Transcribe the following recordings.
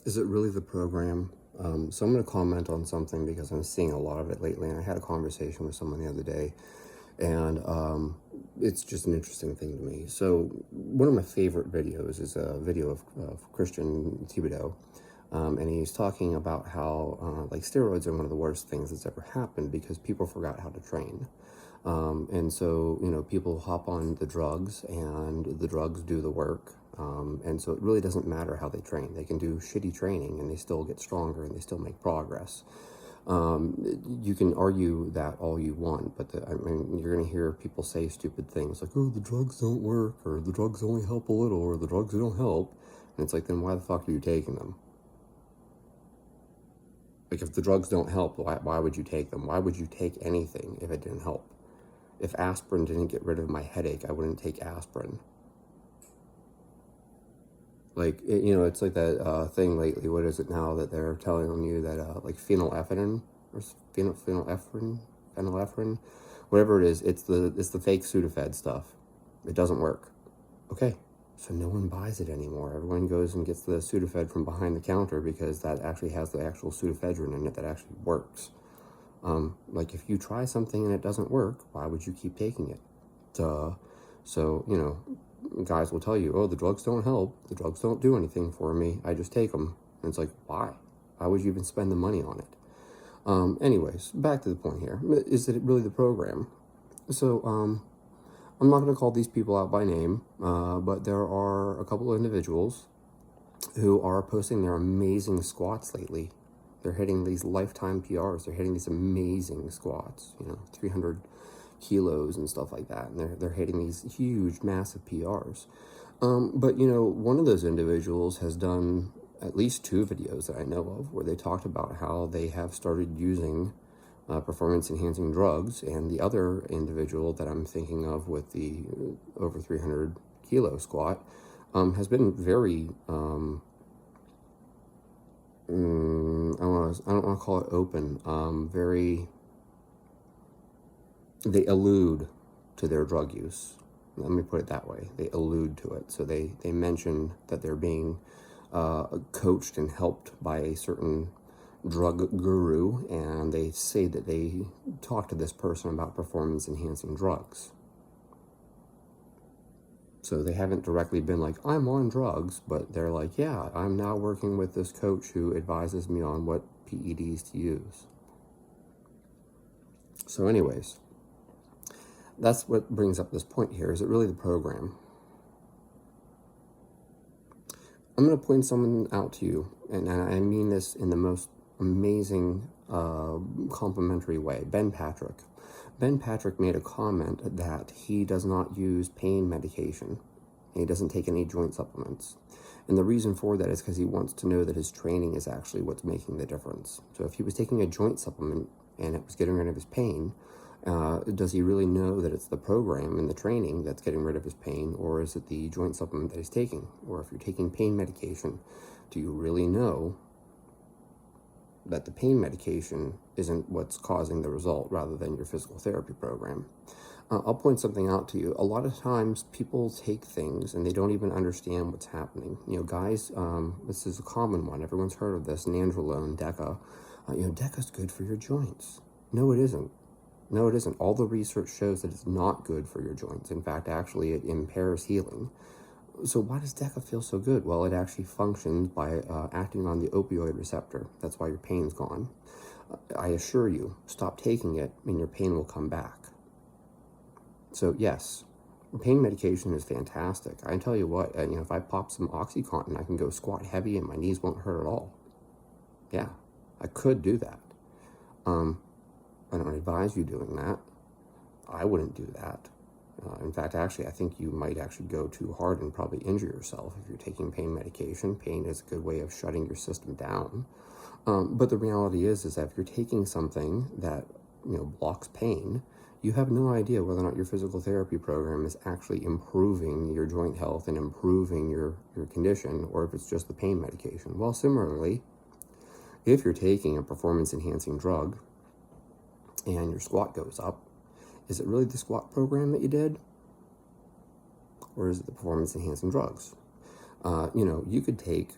Is it really the program? So I'm going to comment on something because I'm seeing a lot of it lately. And I had a conversation with someone the other day, and it's just an interesting thing to me. So one of my favorite videos is a video of Christian Thibodeau. And he's talking about how like steroids are one of the worst things that's ever happened because people forgot how to train. And so, people hop on the drugs and the drugs do the work. And so it really doesn't matter how they train. They can do shitty training and they still get stronger and they still make progress. You can argue that all you want, but you're going to hear people say stupid things like, oh, the drugs don't work, or the drugs only help a little, or the drugs don't help. And it's like, then why the fuck are you taking them? Like, if the drugs don't help, why would you take them? Why would you take anything if it didn't help? If aspirin didn't get rid of my headache, I wouldn't take aspirin. Like, it's like that thing lately. What is it now that they're telling you that, like, phenylephrine, or phenylephrine, whatever it is, it's the fake Sudafed stuff. It doesn't work. Okay, so no one buys it anymore. Everyone goes and gets the Sudafed from behind the counter because that actually has the actual pseudoephedrine in it that actually works. Like, if you try something and it doesn't work, why would you keep taking it? Duh. So, guys will tell you, oh, the drugs don't help. The drugs don't do anything for me. I just take them. And it's like, why? Why would you even spend the money on it? Anyways, back to the point here. Is it really the program? So, I'm not going to call these people out by name, but there are a couple of individuals who are posting their amazing squats lately. They're hitting these lifetime PRs. They're hitting these amazing squats, 300 kilos and stuff like that. And they're hitting these huge, massive PRs. But, one of those individuals has done at least 2 videos that I know of where they talked about how they have started using performance-enhancing drugs. And the other individual that I'm thinking of with the over 300 kilo squat has been very... I don't want to call it open. They allude to their drug use. Let me put it that way. They allude to it. So they mention that they're being coached and helped by a certain drug guru, and they say that they talk to this person about performance-enhancing drugs. So they haven't directly been like, I'm on drugs, but they're like, yeah, I'm now working with this coach who advises me on what PEDs to use. So anyways, that's what brings up this point here. Is it really the program? I'm going to point someone out to you, and I mean this in the most amazing complimentary way. Ben Patrick. Ben Patrick made a comment that he does not use pain medication. And he doesn't take any joint supplements. And the reason for that is because he wants to know that his training is actually what's making the difference. So if he was taking a joint supplement and it was getting rid of his pain, does he really know that it's the program and the training that's getting rid of his pain, or is it the joint supplement that he's taking? Or if you're taking pain medication, do you really know that the pain medication isn't what's causing the result rather than your physical therapy program? I'll point something out to you. A lot of times people take things and they don't even understand what's happening. Guys, this is a common one. Everyone's heard of this, nandrolone, DECA. DECA's good for your joints. No, it isn't. No, it isn't. All the research shows that it's not good for your joints. In fact, actually, it impairs healing. So why does DECA feel so good? Well, it actually functions by acting on the opioid receptor. That's why your pain's gone. I assure you, stop taking it and your pain will come back. So yes, pain medication is fantastic. I tell you what, if I pop some OxyContin, I can go squat heavy and my knees won't hurt at all. Yeah, I could do that. I don't advise you doing that. I wouldn't do that. In fact, actually, I think you might actually go too hard and probably injure yourself if you're taking pain medication. Pain is a good way of shutting your system down. But the reality is that if you're taking something that, blocks pain, you have no idea whether or not your physical therapy program is actually improving your joint health and improving your condition, or if it's just the pain medication. Well, similarly, if you're taking a performance-enhancing drug and your squat goes up, is it really the squat program that you did? Or is it the performance-enhancing drugs? You could take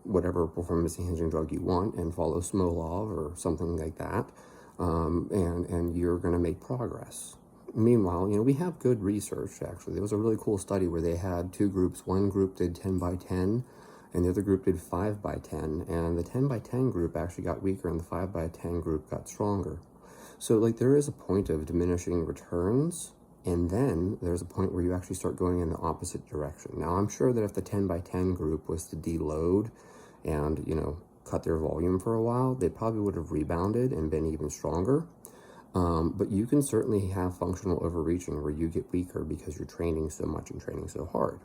whatever performance-enhancing drug you want and follow Smolov or something like that, and you're going to make progress. Meanwhile, we have good research, actually. There was a really cool study where they had two groups. One group did 10 by 10, and the other group did 5 by 10, and the 10 by 10 group actually got weaker, and the 5 by 10 group got stronger. So, there is a point of diminishing returns, and then there's a point where you actually start going in the opposite direction. Now, I'm sure that if the 10 by 10 group was to deload and, cut their volume for a while, they probably would have rebounded and been even stronger. But you can certainly have functional overreaching where you get weaker because you're training so much and training so hard.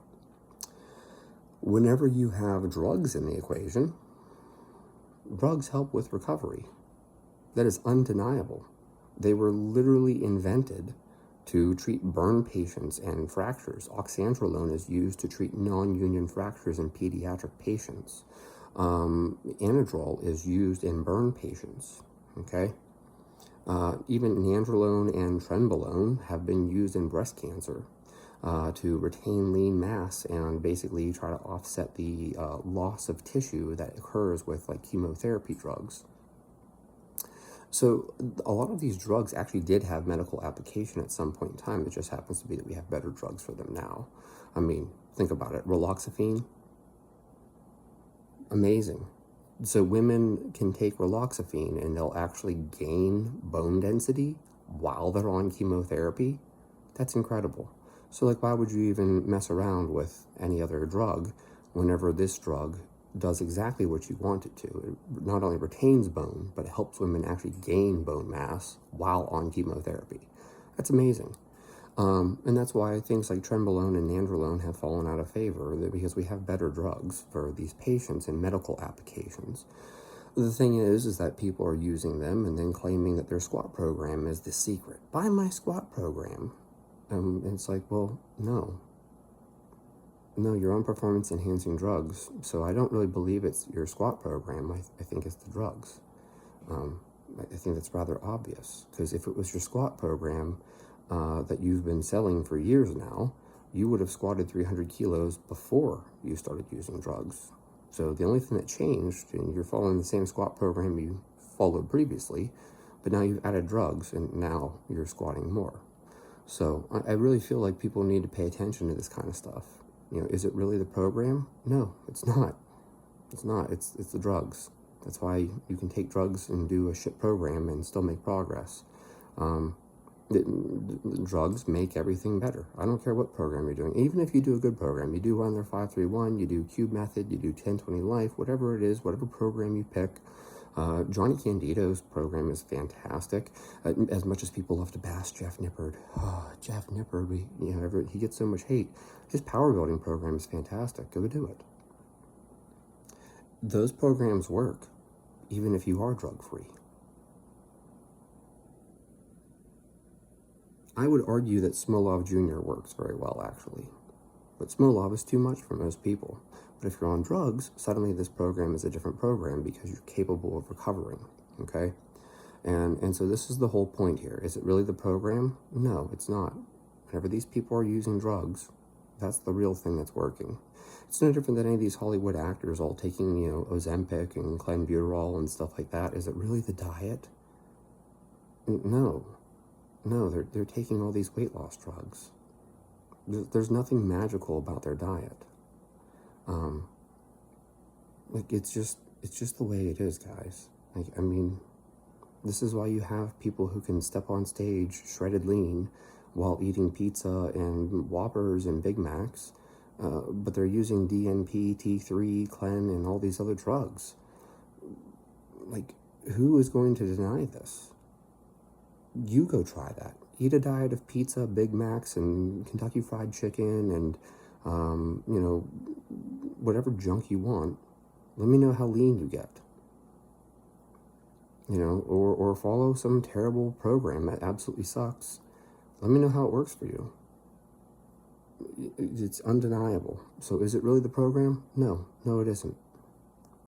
Whenever you have drugs in the equation, drugs help with recovery. That is undeniable. They were literally invented to treat burn patients and fractures. Oxandrolone is used to treat non-union fractures in pediatric patients. Anadrol is used in burn patients, okay? Even nandrolone and trenbolone have been used in breast cancer to retain lean mass and basically try to offset the loss of tissue that occurs with chemotherapy drugs. So a lot of these drugs actually did have medical application at some point in time. It just happens to be that we have better drugs for them now. I mean, think about it. Raloxifene, amazing. So women can take raloxifene and they'll actually gain bone density while they're on chemotherapy. That's incredible. So why would you even mess around with any other drug whenever this drug does exactly what you want it to? It not only retains bone, but it helps women actually gain bone mass while on chemotherapy. That's amazing. And that's why things like trenbolone and nandrolone have fallen out of favor, because we have better drugs for these patients in medical applications. The thing is that people are using them and then claiming that their squat program is the secret. Buy my squat program. And it's well, no. No, you're on performance-enhancing drugs, so I don't really believe it's your squat program. I think it's the drugs. I think that's rather obvious, because if it was your squat program that you've been selling for years now, you would have squatted 300 kilos before you started using drugs. So the only thing that changed, and you're following the same squat program you followed previously, but now you've added drugs, and now you're squatting more. So I really feel like people need to pay attention to this kind of stuff. Is it really the program? No, it's not. It's not. It's the drugs. That's why you can take drugs and do a shit program and still make progress. The drugs make everything better. I don't care what program you're doing. Even if you do a good program, you do Wendler 531, you do Cube Method, you do 10/20 Life, whatever it is, whatever program you pick. Johnny Candido's program is fantastic. As much as people love to bash Jeff Nippard, Jeff Nippard, he gets so much hate. His power building program is fantastic. Go do it. Those programs work, even if you are drug-free. I would argue that Smolov Jr. works very well, actually. But Smolov is too much for most people. But if you're on drugs, suddenly this program is a different program because you're capable of recovering, okay? And so this is the whole point here. Is it really the program? No, it's not. Whenever these people are using drugs, that's the real thing that's working. It's no different than any of these Hollywood actors all taking, Ozempic and clenbuterol and stuff like that. Is it really the diet? No, they're taking all these weight loss drugs. There's nothing magical about their diet. It's just the way it is, guys. This is why you have people who can step on stage shredded lean while eating pizza and Whoppers and Big Macs, but they're using DNP, T3, Clen, and all these other drugs. Who is going to deny this? You go try that. Eat a diet of pizza, Big Macs, and Kentucky Fried Chicken, and whatever junk you want. Let me know how lean you get. Or follow some terrible program that absolutely sucks. Let me know how it works for you. It's undeniable. So is it really the program? No, it isn't.